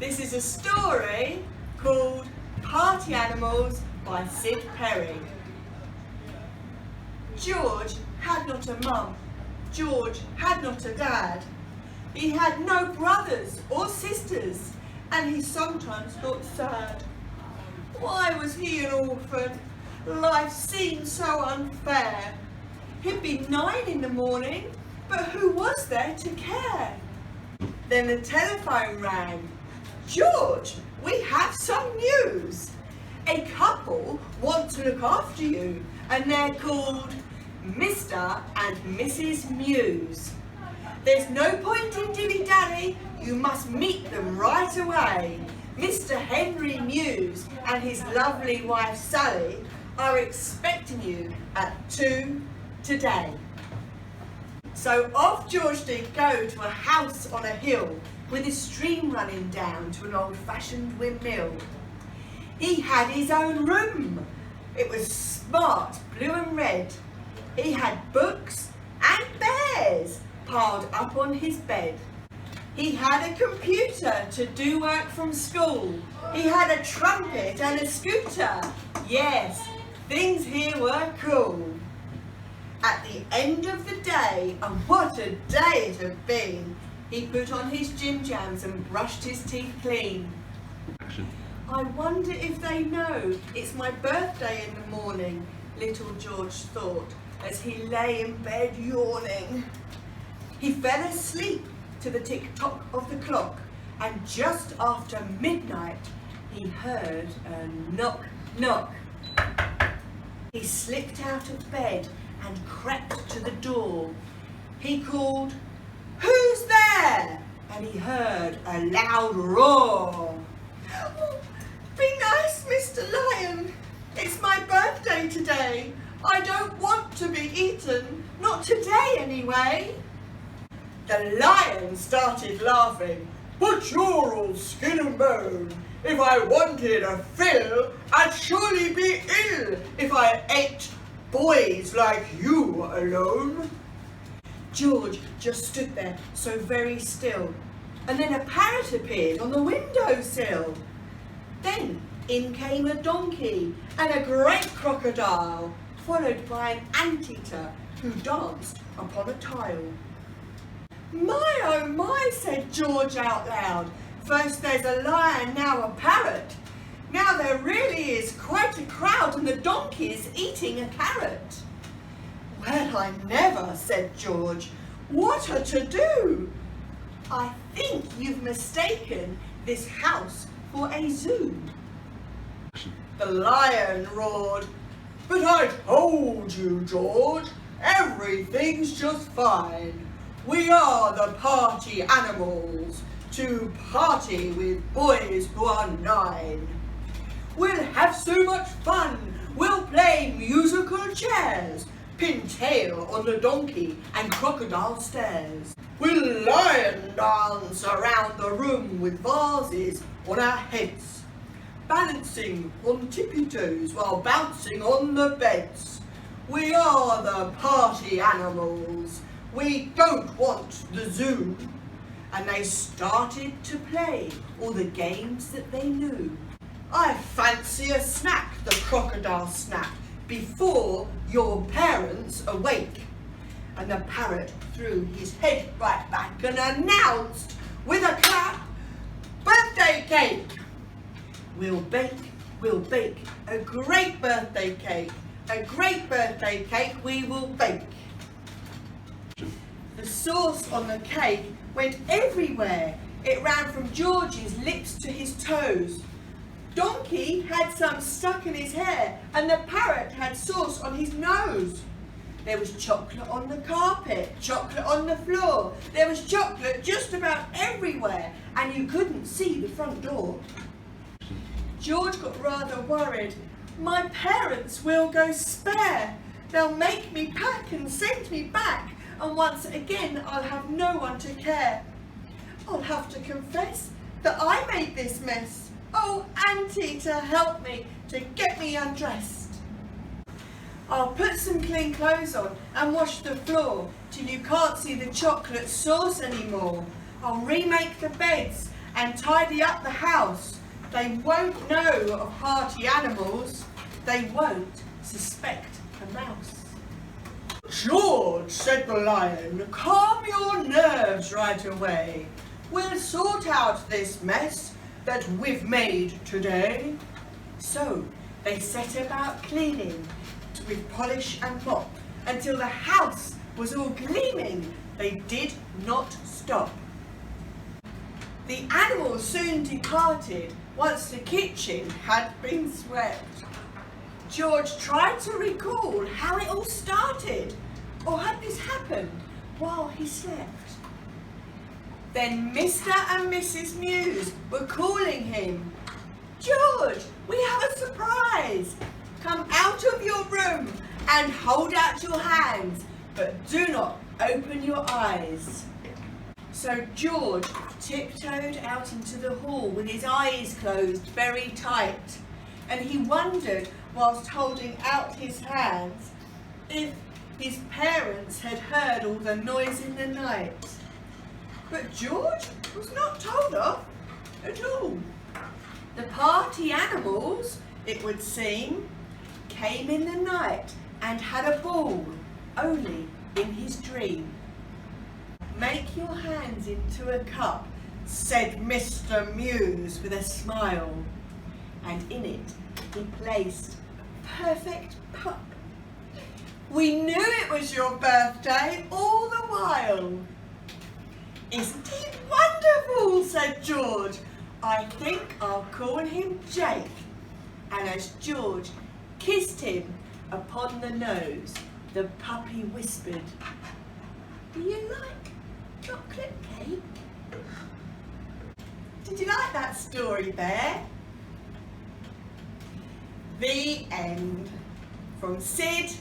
This is a story called Party Animals by Sid Perry. George had not a mum. George had not a dad. He had no brothers or sisters, and he sometimes got sad. Why was he an orphan? Life seemed so unfair. He'd be 9 in the morning, but who was there to care? Then the telephone rang. George, we have some news. A couple want to look after you, and they're called Mr. and Mrs. Muse. There's no point in dilly-dally, you must meet them right away. Mr. Henry Muse and his lovely wife Sally are expecting you at 2 today. So off George did go to a house on a hill with a stream running down to an old-fashioned windmill. He had his own room. It was smart, blue and red. He had books and bears piled up on his bed. He had a computer to do work from school. He had a trumpet and a scooter. Yes, things here were cool. At the end of the day, and what a day it had been, he put on his gym jams and brushed his teeth clean. Action. I wonder if they know it's my birthday in the morning, little George thought as he lay in bed yawning. He fell asleep to the tick-tock of the clock, and just after midnight he heard a knock, knock. He slipped out of bed and crept to the door. He called, "Who's there?" and he heard a loud roar. "Oh, be nice, Mr. Lion. It's my birthday today. I don't want to be eaten, not today anyway." The lion started laughing. "But you're all skin and bone. If I wanted a fill, I'd surely be ill if I ate boys like you alone." George just stood there so very still, and then a parrot appeared on the windowsill. Then in came a donkey and a great crocodile, followed by an anteater who danced upon a tile. "My, oh my," said George out loud. "First there's a lion, now a parrot. Now there really is quite a crowd, and the donkey is eating a carrot." "Well, I never," said George. "What a to-do! I think you've mistaken this house for a zoo." The lion roared, "But I told you, George, everything's just fine. We are the party animals, to party with boys who are 9. We'll have so much fun, we'll play musical chairs, pin tail on the donkey and crocodile stairs. We'll lion dance around the room with vases on our heads, balancing on tippy toes while bouncing on the beds. We are the party animals, we don't want the zoo." And they started to play all the games that they knew. "I fancy a snack," the crocodile snapped, "before your parents awake." And the parrot threw his head right back and announced with a clap, "Birthday cake! We'll bake a great birthday cake. A great birthday cake we will bake." The sauce on the cake went everywhere. It ran from George's lips to his toes. Donkey had some stuck in his hair, and the parrot had sauce on his nose. There was chocolate on the carpet, chocolate on the floor. There was chocolate just about everywhere, and you couldn't see the front door. George got rather worried. "My parents will go spare. They'll make me pack and send me back, and once again I'll have no one to care. I'll have to confess that I made this mess. Oh, Auntie, to help me, to get me undressed. I'll put some clean clothes on and wash the floor till you can't see the chocolate sauce anymore. I'll remake the beds and tidy up the house. They won't know of hearty animals. They won't suspect a mouse. George, said the lion, calm your nerves right away. We'll sort out this mess that we've made today. So they set about cleaning with polish and mop until the house was all gleaming. They did not stop. The animals soon departed once the kitchen had been swept. George tried to recall how it all started, or had this happened while he slept? Then Mr. and Mrs. Mews were calling him. George, we have a surprise. Come out of your room and hold out your hands, but do not open your eyes. So George tiptoed out into the hall with his eyes closed very tight, and he wondered, whilst holding out his hands, if his parents had heard all the noise in the night. But George was not told of at all. The party animals, it would seem, came in the night and had a ball, only in his dream. Make your hands into a cup, said Mr. Mews with a smile, and in it he placed a perfect pup. We knew it was your birthday all the while. Isn't he wonderful, said George. I think I'll call him Jake. And as George kissed him upon the nose, the puppy whispered, do you like chocolate cake? Did you like that story, Bear? The end. From Sid